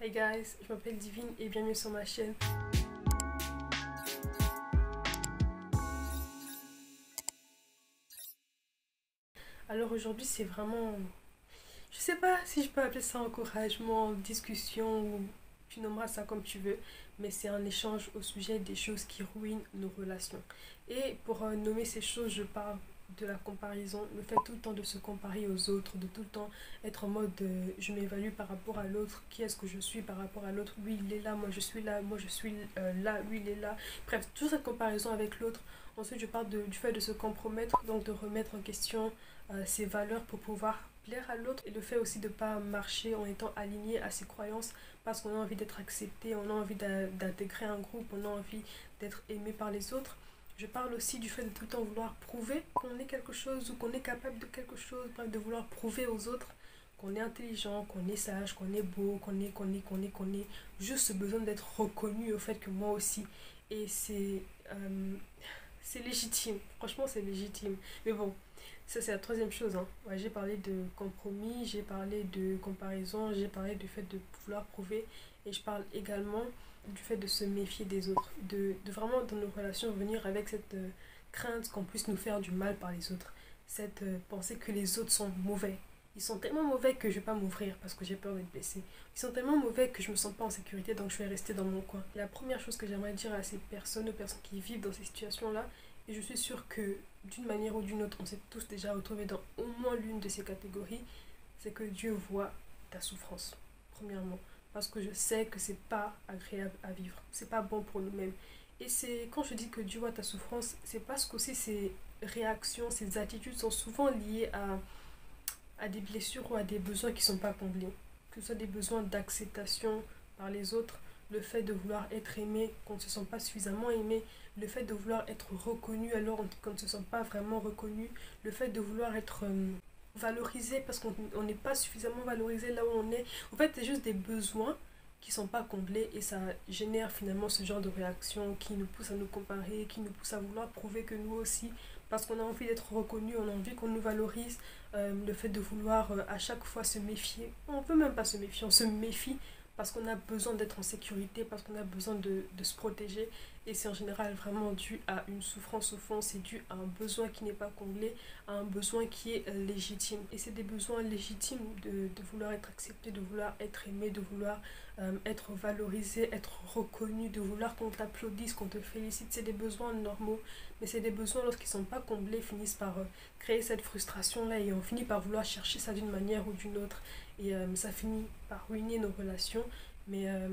Hi guys, je m'appelle Divine et bienvenue sur ma chaîne. Alors aujourd'hui c'est vraiment, je sais pas si je peux appeler ça encouragement, discussion ou tu nommeras ça comme tu veux, mais c'est un échange au sujet des choses qui ruinent nos relations. Et pour nommer ces choses, je parle de la comparaison, le fait tout le temps de se comparer aux autres, de tout le temps être en mode je m'évalue par rapport à l'autre, qui est-ce que je suis par rapport à l'autre, lui il est là, moi je suis là, moi je suis là, lui il est là, bref, toute cette comparaison avec l'autre. Ensuite je parle du fait de se compromettre, donc de remettre en question ses valeurs pour pouvoir plaire à l'autre et le fait aussi de ne pas marcher en étant aligné à ses croyances parce qu'on a envie d'être accepté, on a envie d'intégrer un groupe, on a envie d'être aimé par les autres. Je parle aussi du fait de tout le temps vouloir prouver qu'on est quelque chose ou qu'on est capable de quelque chose, bref, de vouloir prouver aux autres qu'on est intelligent, qu'on est sage, qu'on est beau, qu'on est. Juste ce besoin d'être reconnu au fait que moi aussi. Et c'est légitime, franchement c'est légitime. Mais bon, ça c'est la troisième chose. Hein. Ouais, j'ai parlé de compromis, j'ai parlé de comparaison, j'ai parlé du fait de vouloir prouver. Et je parle également du fait de se méfier des autres. De vraiment dans nos relations venir avec cette crainte qu'on puisse nous faire du mal par les autres. Cette pensée que les autres sont mauvais. Ils sont tellement mauvais que je ne vais pas m'ouvrir parce que j'ai peur d'être blessée. Ils sont tellement mauvais que je me sens pas en sécurité donc je vais rester dans mon coin. La première chose que j'aimerais dire à ces personnes, aux personnes qui vivent dans ces situations-là, et je suis sûre que d'une manière ou d'une autre, on s'est tous déjà retrouvés dans au moins l'une de ces catégories, c'est que Dieu voit ta souffrance, premièrement. Parce que je sais que c'est pas agréable à vivre, c'est pas bon pour nous-mêmes. Et c'est quand je dis que Dieu voit ta souffrance, c'est parce qu'aussi ces réactions, ces attitudes sont souvent liées à des blessures ou à des besoins qui ne sont pas comblés. Que ce soit des besoins d'acceptation par les autres, le fait de vouloir être aimé qu'on ne se sent pas suffisamment aimé, le fait de vouloir être reconnu alors qu'on ne se sent pas vraiment reconnu, le fait de vouloir être valorisé parce qu'on n'est pas suffisamment valorisé là où on est. En fait, c'est juste des besoins qui ne sont pas comblés et ça génère finalement ce genre de réaction qui nous pousse à nous comparer, qui nous pousse à vouloir prouver que nous aussi, parce qu'on a envie d'être reconnu, on a envie qu'on nous valorise, le fait de vouloir à chaque fois se méfier. On ne peut même pas se méfier, on se méfie parce qu'on a besoin d'être en sécurité, parce qu'on a besoin de se protéger. Et c'est en général vraiment dû à une souffrance au fond, c'est dû à un besoin qui n'est pas comblé, à un besoin qui est légitime. Et c'est des besoins légitimes de vouloir être accepté, de vouloir être aimé, de vouloir être valorisé, être reconnu, de vouloir qu'on t'applaudisse, qu'on te félicite. C'est des besoins normaux, mais c'est des besoins lorsqu'ils ne sont pas comblés, finissent par créer cette frustration-là et on finit par vouloir chercher ça d'une manière ou d'une autre. Et ça finit par ruiner nos relations. Mais, euh,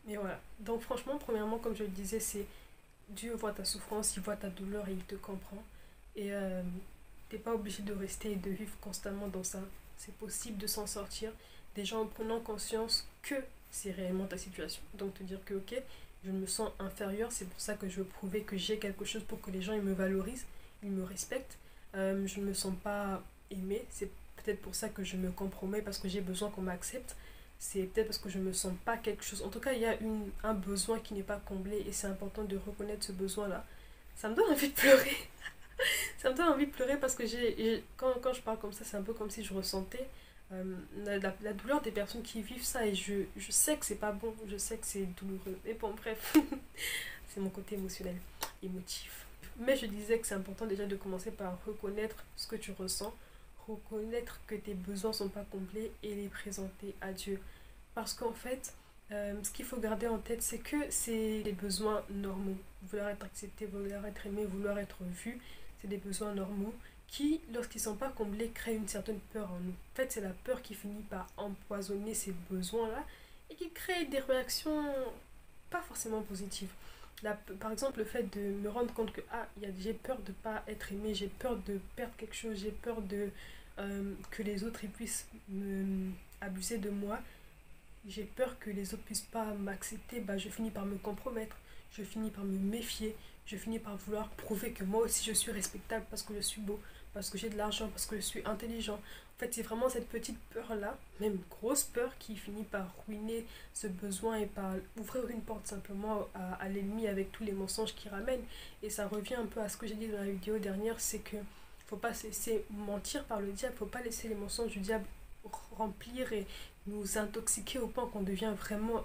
mais voilà. Donc franchement, premièrement, comme je le disais, c'est Dieu voit ta souffrance, il voit ta douleur et il te comprend. Et t'es pas obligé de rester et de vivre constamment dans ça. C'est possible de s'en sortir déjà en prenant conscience que c'est réellement ta situation. Donc te dire que ok, je me sens inférieure, c'est pour ça que je veux prouver que j'ai quelque chose pour que les gens ils me valorisent, ils me respectent. Je ne me sens pas aimée, c'est peut-être pour ça que je me compromets parce que j'ai besoin qu'on m'accepte. C'est peut-être parce que je ne me sens pas quelque chose. En tout cas, il y a un besoin qui n'est pas comblé et c'est important de reconnaître ce besoin-là. Ça me donne envie de pleurer. Ça me donne envie de pleurer parce que quand je parle comme ça, c'est un peu comme si je ressentais la douleur des personnes qui vivent ça et je sais que c'est pas bon, je sais que c'est douloureux. Mais bon, bref, c'est mon côté émotionnel, émotif. Mais je disais que c'est important déjà de commencer par reconnaître ce que tu ressens, reconnaître que tes besoins sont pas comblés et les présenter à Dieu. Parce qu'en fait, ce qu'il faut garder en tête, c'est que c'est des besoins normaux. Vouloir être accepté, vouloir être aimé, vouloir être vu, c'est des besoins normaux qui, lorsqu'ils ne sont pas comblés, créent une certaine peur en nous. En fait, c'est la peur qui finit par empoisonner ces besoins-là et qui crée des réactions pas forcément positives. Là, par exemple, le fait de me rendre compte que j'ai peur de ne pas être aimé, j'ai peur de perdre quelque chose, j'ai peur que les autres ils puissent abuser de moi, j'ai peur que les autres puissent pas m'accepter, bah, je finis par me compromettre, je finis par me méfier, je finis par vouloir prouver que moi aussi je suis respectable parce que je suis beau, parce que j'ai de l'argent, parce que je suis intelligent. En fait, c'est vraiment cette petite peur-là, même grosse peur, qui finit par ruiner ce besoin et par ouvrir une porte simplement à l'ennemi avec tous les mensonges qu'il ramène. Et ça revient un peu à ce que j'ai dit dans la vidéo dernière, c'est que faut pas se laisser mentir par le diable, faut pas laisser les mensonges du diable remplir et nous intoxiquer au point qu'on devient vraiment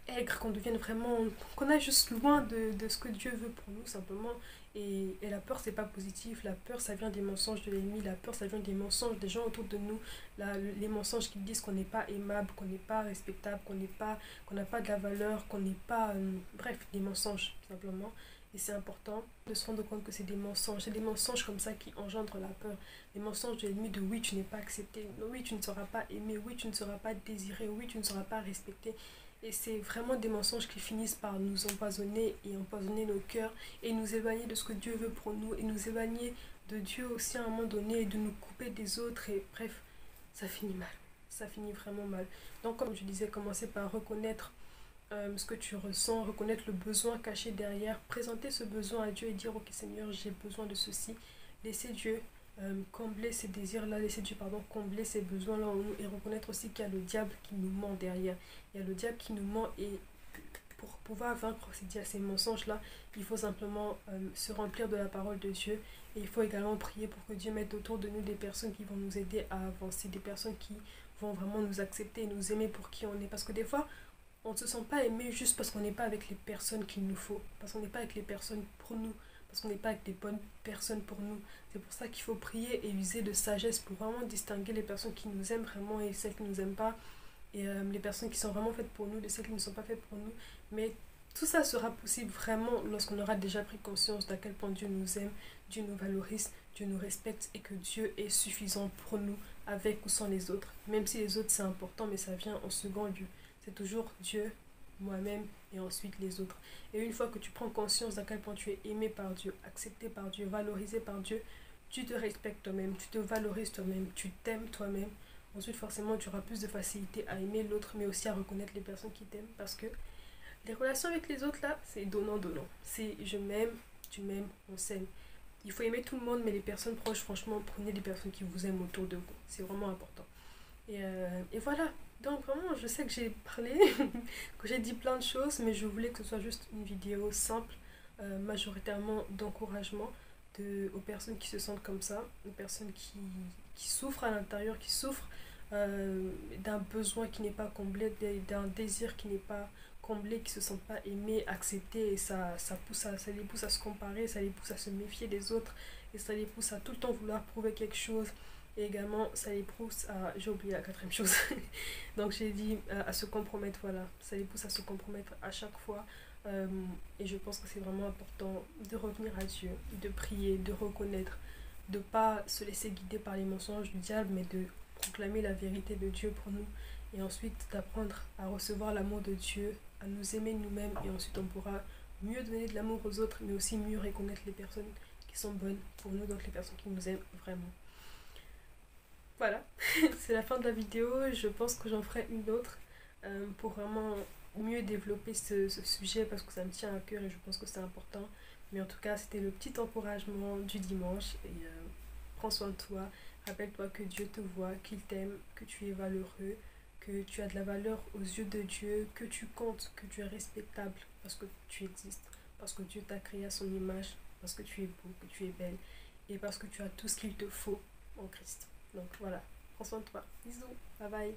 aigre, qu'on devienne vraiment, qu'on aille juste loin de ce que Dieu veut pour nous simplement. Et la peur, c'est pas positif. La peur, ça vient des mensonges de l'ennemi. La peur, ça vient des mensonges des gens autour de nous. Les mensonges qui disent qu'on n'est pas aimable, qu'on n'est pas respectable, qu'on n'a pas de la valeur, qu'on n'est pas... bref, des mensonges, tout simplement. Et c'est important de se rendre compte que c'est des mensonges. C'est des mensonges comme ça qui engendrent la peur. Les mensonges de l'ennemi de oui, tu n'es pas accepté. Oui, tu ne seras pas aimé. Oui, tu ne seras pas désiré. Oui, tu ne seras pas respecté. Et c'est vraiment des mensonges qui finissent par nous empoisonner et empoisonner nos cœurs et nous éloigner de ce que Dieu veut pour nous et nous éloigner de Dieu aussi à un moment donné et de nous couper des autres. Et bref, ça finit mal. Ça finit vraiment mal. Donc comme je disais, commencer par reconnaître ce que tu ressens, reconnaître le besoin caché derrière, présenter ce besoin à Dieu et dire ok Seigneur, j'ai besoin de ceci. Laisser Dieu combler ces désirs-là, laisser Dieu combler ces besoins-là en nous et reconnaître aussi qu'il y a le diable qui nous ment derrière. Il y a le diable qui nous ment et pour pouvoir vaincre ces mensonges-là, il faut simplement se remplir de la parole de Dieu et il faut également prier pour que Dieu mette autour de nous des personnes qui vont nous aider à avancer, des personnes qui vont vraiment nous accepter et nous aimer pour qui on est. Parce que des fois, on ne se sent pas aimé juste parce qu'on n'est pas avec les personnes qu'il nous faut, parce qu'on n'est pas avec les personnes pour nous, parce qu'on n'est pas avec des bonnes personnes pour nous. C'est pour ça qu'il faut prier et user de sagesse pour vraiment distinguer les personnes qui nous aiment vraiment et celles qui ne nous aiment pas, et les personnes qui sont vraiment faites pour nous de celles qui ne sont pas faites pour nous. Mais tout ça sera possible vraiment lorsqu'on aura déjà pris conscience d'à quel point Dieu nous aime, Dieu nous valorise, Dieu nous respecte et que Dieu est suffisant pour nous avec ou sans les autres. Même si les autres c'est important, mais ça vient en second lieu. C'est toujours Dieu, moi-même et ensuite les autres. Et une fois que tu prends conscience d'à quel point tu es aimé par Dieu, accepté par Dieu, valorisé par Dieu, tu te respectes toi-même, tu te valorises toi-même, tu t'aimes toi-même. Ensuite, forcément, tu auras plus de facilité à aimer l'autre, mais aussi à reconnaître les personnes qui t'aiment. Parce que les relations avec les autres, là, c'est donnant-donnant. C'est je m'aime, tu m'aimes, on s'aime. Il faut aimer tout le monde, mais les personnes proches, franchement, prenez des personnes qui vous aiment autour de vous. C'est vraiment important. Et voilà. Donc vraiment, je sais que j'ai parlé, que j'ai dit plein de choses, mais je voulais que ce soit juste une vidéo simple, majoritairement d'encouragement aux personnes qui se sentent comme ça, aux personnes qui souffrent à l'intérieur, qui souffrent d'un besoin qui n'est pas comblé, d'un désir qui n'est pas comblé, qui ne se sentent pas aimés, acceptés, et ça les pousse à se comparer, ça les pousse à se méfier des autres, et ça les pousse à tout le temps vouloir prouver quelque chose. Et également, ça les pousse à... J'ai oublié la quatrième chose. Donc, j'ai dit à se compromettre, voilà. Ça les pousse à se compromettre à chaque fois. Et je pense que c'est vraiment important de revenir à Dieu, de prier, de reconnaître, de ne pas se laisser guider par les mensonges du diable, mais de proclamer la vérité de Dieu pour nous. Et ensuite, d'apprendre à recevoir l'amour de Dieu, à nous aimer nous-mêmes. Et ensuite, on pourra mieux donner de l'amour aux autres, mais aussi mieux reconnaître les personnes qui sont bonnes pour nous, donc les personnes qui nous aiment vraiment. Voilà, c'est la fin de la vidéo. Je pense que j'en ferai une autre pour vraiment mieux développer ce sujet parce que ça me tient à cœur et je pense que c'est important. Mais en tout cas, c'était le petit encouragement du dimanche. Et prends soin de toi. Rappelle-toi que Dieu te voit, qu'il t'aime, que tu es valeureux, que tu as de la valeur aux yeux de Dieu, que tu comptes, que tu es respectable parce que tu existes, parce que Dieu t'a créé à son image, parce que tu es beau, que tu es belle et parce que tu as tout ce qu'il te faut en Christ. Donc voilà, prends soin de toi. Bisous, bye bye.